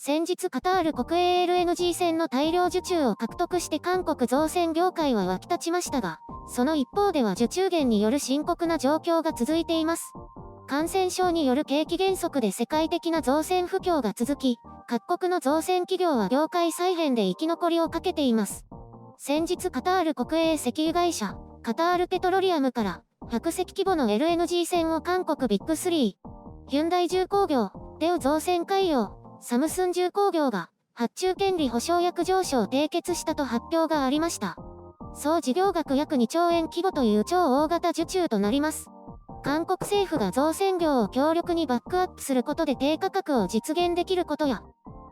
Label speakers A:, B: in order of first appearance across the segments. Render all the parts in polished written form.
A: 先日カタール国営 LNG 船の大量受注を獲得して韓国造船業界は沸き立ちましたが、その一方では受注減による深刻な状況が続いています。感染症による景気減速で世界的な造船不況が続き、各国の造船企業は業界再編で生き残りをかけています。先日カタール国営石油会社、カタールペトロリアムから、100隻規模の LNG 船を韓国ビッグ3、ヒュンダイ重工業、デウ造船海洋、サムスン重工業が、発注権利保証約定書を締結したと発表がありました。総事業額約2兆円規模という超大型受注となります。韓国政府が造船業を強力にバックアップすることで低価格を実現できることや、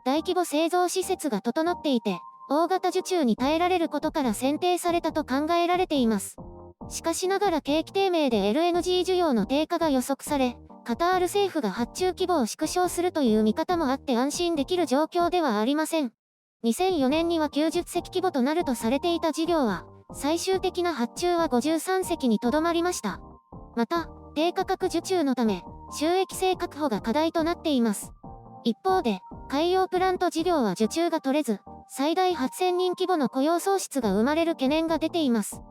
A: 大規模製造施設が整っていて、大型受注に耐えられることから選定されたと考えられています。しかしながら景気低迷で LNG 需要の低下が予測され、カタール政府が発注規模を縮小するという見方もあって安心できる状況ではありません。2004年には90隻規模となるとされていた事業は、最終的な発注は53隻にとどまりました。また、低価格受注のため、収益性確保が課題となっています。一方で、海洋プラント事業は受注が取れず、最大8000人規模の雇用創出が生まれる懸念が出ています。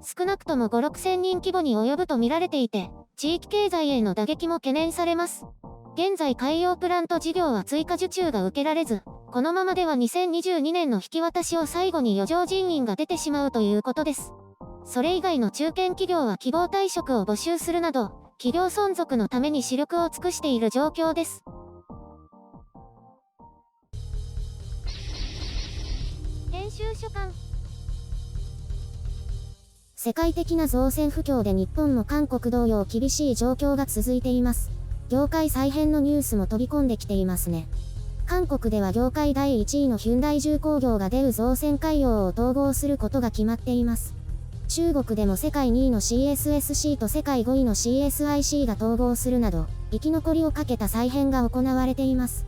A: 少なくとも5、6000人規模に及ぶと見られていて、地域経済への打撃も懸念されます。現在海洋プラント事業は追加受注が受けられず、このままでは2022年の引き渡しを最後に余剰人員が出てしまうということです。それ以外の中堅企業は希望退職を募集するなど、企業存続のために死力を尽くしている状況です。編集所管。世界的な造船不況で日本も韓国同様厳しい状況が続いています。業界再編のニュースも飛び込んできていますね。韓国では業界第1位のヒュンダイ重工業がデウ造船海洋を統合することが決まっています。中国でも世界2位の CSSC と世界5位の CSIC が統合するなど、生き残りをかけた再編が行われています。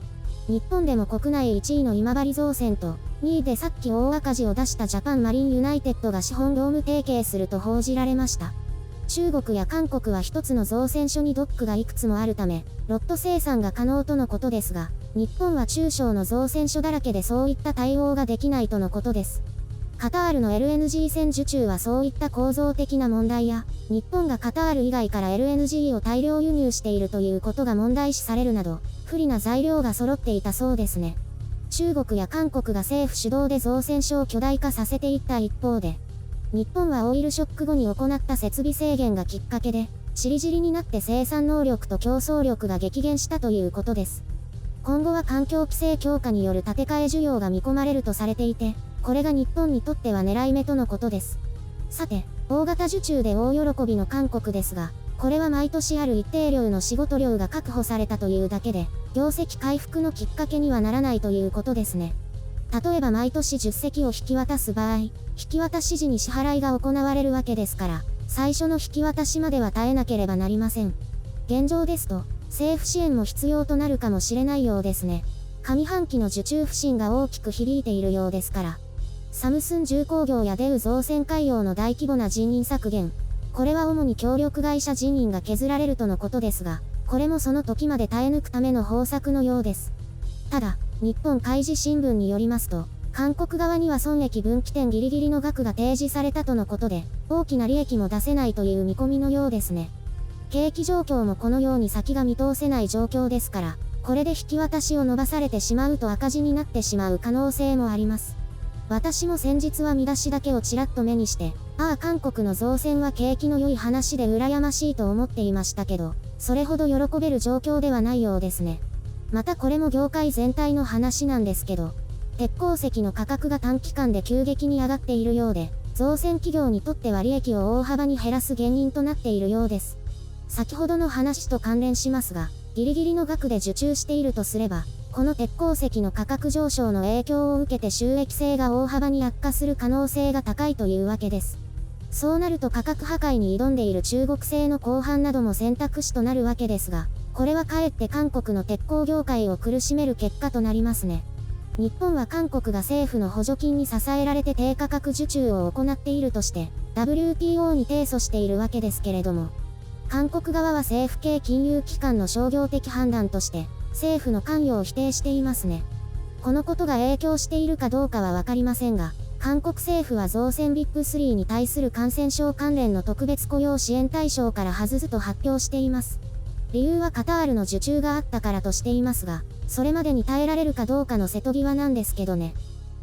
A: 日本でも国内1位の今治造船と、2位でさっき大赤字を出したジャパンマリンユナイテッドが資本業務提携すると報じられました。中国や韓国は一つの造船所にドックがいくつもあるため、ロット生産が可能とのことですが、日本は中小の造船所だらけでそういった対応ができないとのことです。カタールの LNG 船受注はそういった構造的な問題や、日本がカタール以外から LNG を大量輸入しているということが問題視されるなど、不利な材料が揃っていたそうですね。中国や韓国が政府主導で造船所を巨大化させていった一方で、日本はオイルショック後に行った設備制限がきっかけで、ちりぢりになって生産能力と競争力が激減したということです。今後は環境規制強化による建て替え需要が見込まれるとされていて、これが日本にとっては狙い目とのことです。さて、大型受注で大喜びの韓国ですが、これは毎年ある一定量の仕事量が確保されたというだけで、業績回復のきっかけにはならないということですね。例えば毎年10隻を引き渡す場合、引き渡し時に支払いが行われるわけですから、最初の引き渡しまでは耐えなければなりません。現状ですと、政府支援も必要となるかもしれないようですね。上半期の受注不振が大きく響いているようですから。サムスン重工業やデウ造船海洋の大規模な人員削減。これは主に協力会社人員が削られるとのことですが、これもその時まで耐え抜くための方策のようです。ただ、日本開示新聞によりますと、韓国側には損益分岐点ギリギリの額が提示されたとのことで、大きな利益も出せないという見込みのようですね。景気状況もこのように先が見通せない状況ですから、これで引き渡しを伸ばされてしまうと赤字になってしまう可能性もあります。私も先日は見出しだけをちらっと目にして、ああ韓国の造船は景気の良い話で羨ましいと思っていましたけど、それほど喜べる状況ではないようですね。またこれも業界全体の話なんですけど、鉄鉱石の価格が短期間で急激に上がっているようで、造船企業にとっては利益を大幅に減らす原因となっているようです。先ほどの話と関連しますが、ギリギリの額で受注しているとすれば、この鉄鉱石の価格上昇の影響を受けて収益性が大幅に悪化する可能性が高いというわけです。そうなると価格破壊に挑んでいる中国製の鋼板なども選択肢となるわけですが、これはかえって韓国の鉄鋼業界を苦しめる結果となりますね。日本は韓国が政府の補助金に支えられて低価格受注を行っているとして、WTO に提訴しているわけですけれども、韓国側は政府系金融機関の商業的判断として、政府の関与を否定していますね。このことが影響しているかどうかはわかりませんが、韓国政府は造船 VIP3 に対する感染症関連の特別雇用支援対象から外すと発表しています。理由はカタールの受注があったからとしていますが、それまでに耐えられるかどうかの瀬戸際なんですけどね。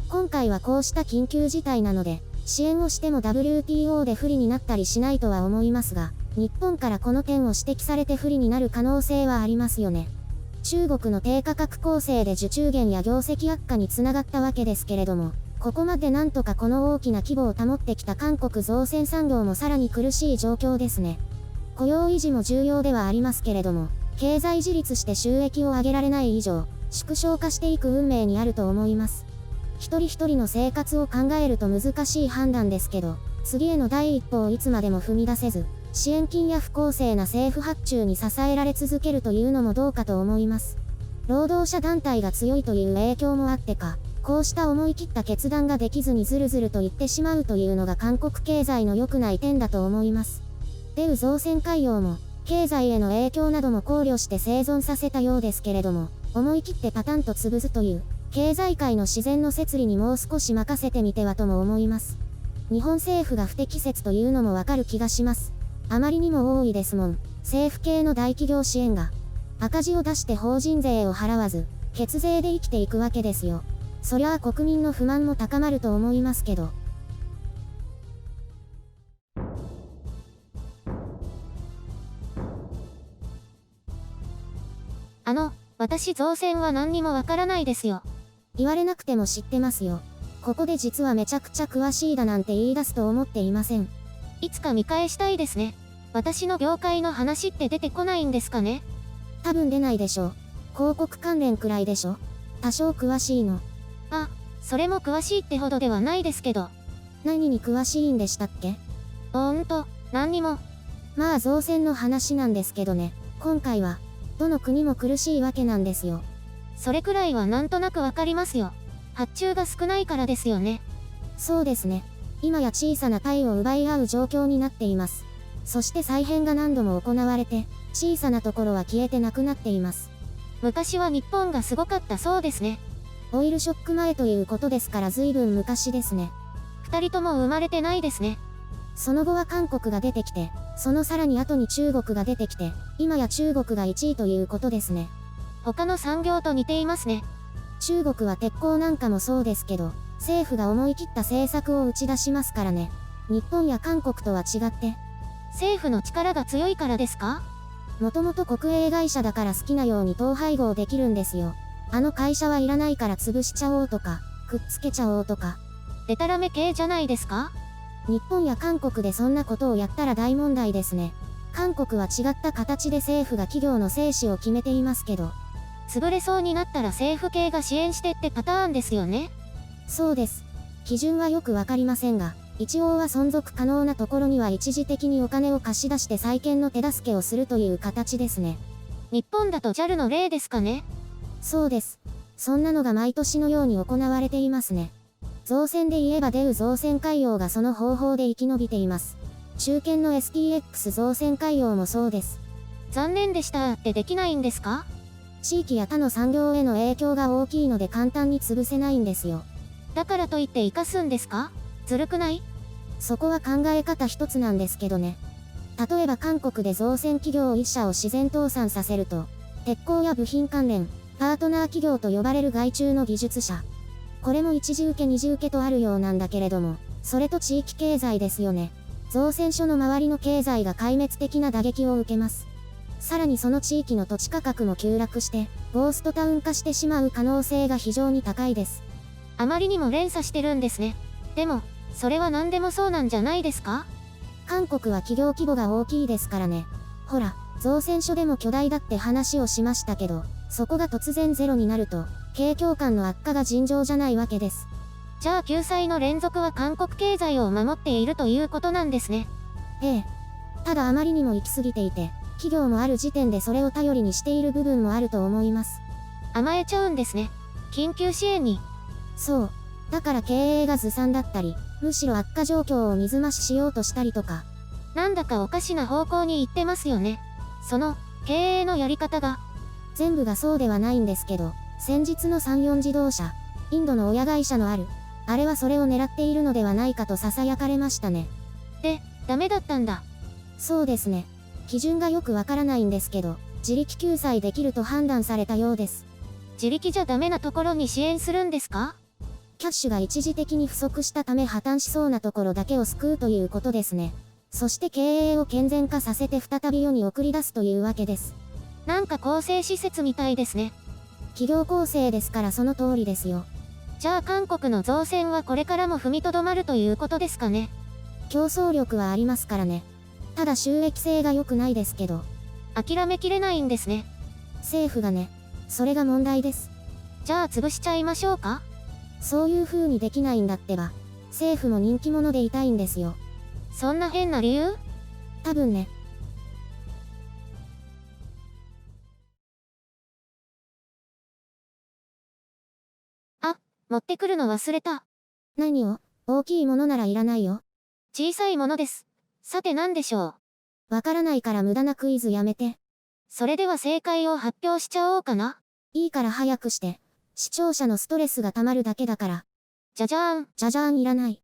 A: 今回はこうした緊急事態なので、支援をしても WTO で不利になったりしないとは思いますが、日本からこの点を指摘されて不利になる可能性はありますよね。中国の低価格構成で受注減や業績悪化につながったわけですけれども、ここまでなんとかこの大きな規模を保ってきた韓国造船産業もさらに苦しい状況ですね。雇用維持も重要ではありますけれども、経済自立して収益を上げられない以上、縮小化していく運命にあると思います。一人一人の生活を考えると難しい判断ですけど、次への第一歩をいつまでも踏み出せず、支援金や不公正な政府発注に支えられ続けるというのもどうかと思います。労働者団体が強いという影響もあってか、こうした思い切った決断ができずにずるずると言ってしまうというのが韓国経済の良くない点だと思います。デウ造船海洋も、経済への影響なども考慮して生存させたようですけれども、思い切ってパタンと潰すという、経済界の自然の摂理にもう少し任せてみてはとも思います。日本政府が不適切というのもわかる気がします。あまりにも多いですもん。政府系の大企業支援が。赤字を出して法人税を払わず、血税で生きていくわけですよ。そりゃあ国民の不満も高まると思いますけど。
B: 私造船は何にもわからないですよ。
A: 言われなくても知ってますよ。ここで実はめちゃくちゃ詳しいだなんて言い出すと思っていません。
B: いつか見返したいですね。私の業界の話って出てこないんですかね？
A: 多分出ないでしょう。広告関連くらいでしょ。多少詳しいの。
B: あ、それも詳しいってほどではないですけど。
A: 何に詳しいんでしたっけ？
B: 何にも。
A: まあ造船の話なんですけどね。今回は、どの国も苦しいわけなんですよ。
B: それくらいはなんとなくわかりますよ。発注が少ないからですよね。
A: そうですね。今や小さな貝を奪い合う状況になっています。そして再編が何度も行われて、小さなところは消えてなくなっています。
B: 昔は日本がすごかったそうですね。
A: オイルショック前ということですから随分昔ですね。
B: 二人とも生まれてないですね。
A: その後は韓国が出てきて、そのさらに後に中国が出てきて、今や中国が1位ということですね。
B: 他の産業と似ていますね。
A: 中国は鉄鋼なんかもそうですけど、政府が思い切った政策を打ち出しますからね。日本や韓国とは違って。
B: 政府の力が強いからですか？
A: もともと国営会社だから好きなように統廃合できるんですよ。あの会社はいらないから潰しちゃおうとか、くっつけちゃおうとか。
B: デタラメ系じゃないですか？
A: 日本や韓国でそんなことをやったら大問題ですね。韓国は違った形で政府が企業の生死を決めていますけど。
B: 潰れそうになったら政府系が支援してってパターンですよね。
A: そうです。基準はよくわかりませんが、一応は存続可能なところには一時的にお金を貸し出して再建の手助けをするという形ですね。
B: 日本だと JAL の例ですかね？
A: そうです。そんなのが毎年のように行われていますね。造船で言えばデウ造船海洋がその方法で生き延びています。中堅の STX 造船海洋もそうです。
B: 残念でしたってできないんですか？
A: 地域や他の産業への影響が大きいので簡単に潰せないんですよ。
B: だからといって生かすんですか？ずるくない？
A: そこは考え方一つなんですけどね。例えば韓国で造船企業1社を自然倒産させると、鉄鋼や部品関連、パートナー企業と呼ばれる外注の技術者。これも一次受け二次受けとあるようなんだけれども、それと地域経済ですよね。造船所の周りの経済が壊滅的な打撃を受けます。さらにその地域の土地価格も急落して、ゴーストタウン化してしまう可能性が非常に高いです。
B: あまりにも連鎖してるんですね。でも、それは何でもそうなんじゃないですか？
A: 韓国は企業規模が大きいですからね。ほら、造船所でも巨大だって話をしましたけど、そこが突然ゼロになると、景況感の悪化が尋常じゃないわけです。
B: じゃあ救済の連続は韓国経済を守っているということなんですね。
A: ええ。ただあまりにも行き過ぎていて、企業もある時点でそれを頼りにしている部分もあると思います。
B: 甘えちゃうんですね。緊急支援に。
A: そう。だから経営がずさんだったり、むしろ悪化状況を水増ししようとしたりとか。
B: なんだかおかしな方向に行ってますよね。その、経営のやり方が。
A: 全部がそうではないんですけど、先日の山陽自動車、インドの親会社のあれはそれを狙っているのではないかと囁かれましたね。
B: で、ダメだったんだ。
A: そうですね。基準がよくわからないんですけど、自力救済できると判断されたようです。
B: 自力じゃダメなところに支援するんですか？
A: キャッシュが一時的に不足したため破綻しそうなところだけを救うということですね。そして経営を健全化させて再び世に送り出すというわけです。
B: なんか更生施設みたいですね。
A: 企業構成ですからその通りですよ。
B: じゃあ韓国の造船はこれからも踏みとどまるということですかね。
A: 競争力はありますからね。ただ収益性が良くないですけど。
B: 諦めきれないんですね。
A: 政府がね。それが問題です。
B: じゃあ潰しちゃいましょうか？
A: そういう風にできないんだってば。政府も人気者でいたいんですよ。
B: そんな変な理由？
A: 多分ね。
B: あ、持ってくるの忘れた。
A: 何を？大きいものならいらないよ。
B: 小さいものです。さて何でしょう？
A: わからないから無駄なクイズやめて。
B: それでは正解を発表しちゃおうかな。
A: いいから早くして。視聴者のストレスが溜まるだけだから。
B: じゃじゃーん。
A: じゃじゃーんいらない。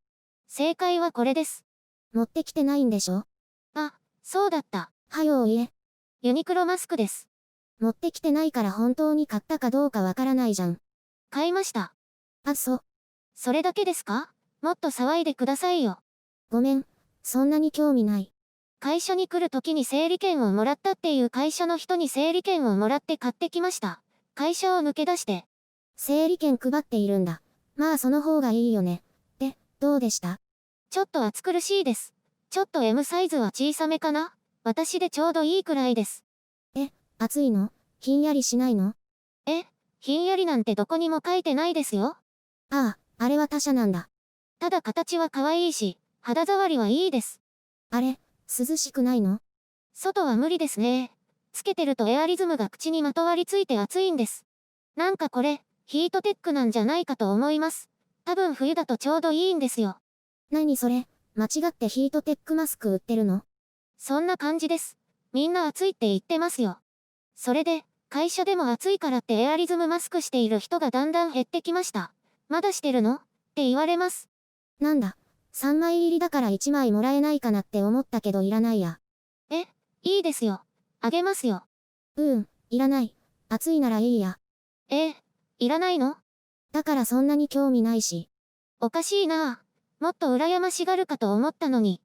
B: 正解はこれです。
A: 持ってきてないんでしょ？
B: あ、そうだった。
A: はよ言え。
B: ユニクロマスクです。
A: 持ってきてないから本当に買ったかどうかわからないじゃん。
B: 買いました。
A: あ、そう。
B: それだけですか？もっと騒いでくださいよ。
A: ごめん。そんなに興味ない。
B: 会社に来る時に整理券をもらったっていう会社の人に整理券をもらって買ってきました。会社を抜け出して。
A: 整理券配っているんだ。まあその方がいいよね。で、どうでした？
B: ちょっと暑苦しいです。ちょっと M サイズは小さめかな？私でちょうどいいくらいです。
A: 暑いの？ひんやりしないの？
B: ひんやりなんてどこにも書いてないですよ。
A: ああ、あれは他社なんだ。
B: ただ形は可愛いし、肌触りはいいです。
A: あれ、涼しくないの？
B: 外は無理ですね。つけてるとエアリズムが口にまとわりついて暑いんです。なんかこれ、ヒートテックなんじゃないかと思います。多分冬だとちょうどいいんですよ。
A: 何それ？間違ってヒートテックマスク売ってるの？
B: そんな感じです。みんな暑いって言ってますよ。それで、会社でも暑いからってエアリズムマスクしている人がだんだん減ってきました。まだしてるの？って言われます。
A: なんだ、3枚入りだから1枚もらえないかなって思ったけどいらないや。
B: いいですよ。あげますよ。
A: いらない。暑いならいいや。
B: いらないの？
A: だからそんなに興味ないし。
B: おかしいなぁ。もっと羨ましがるかと思ったのに。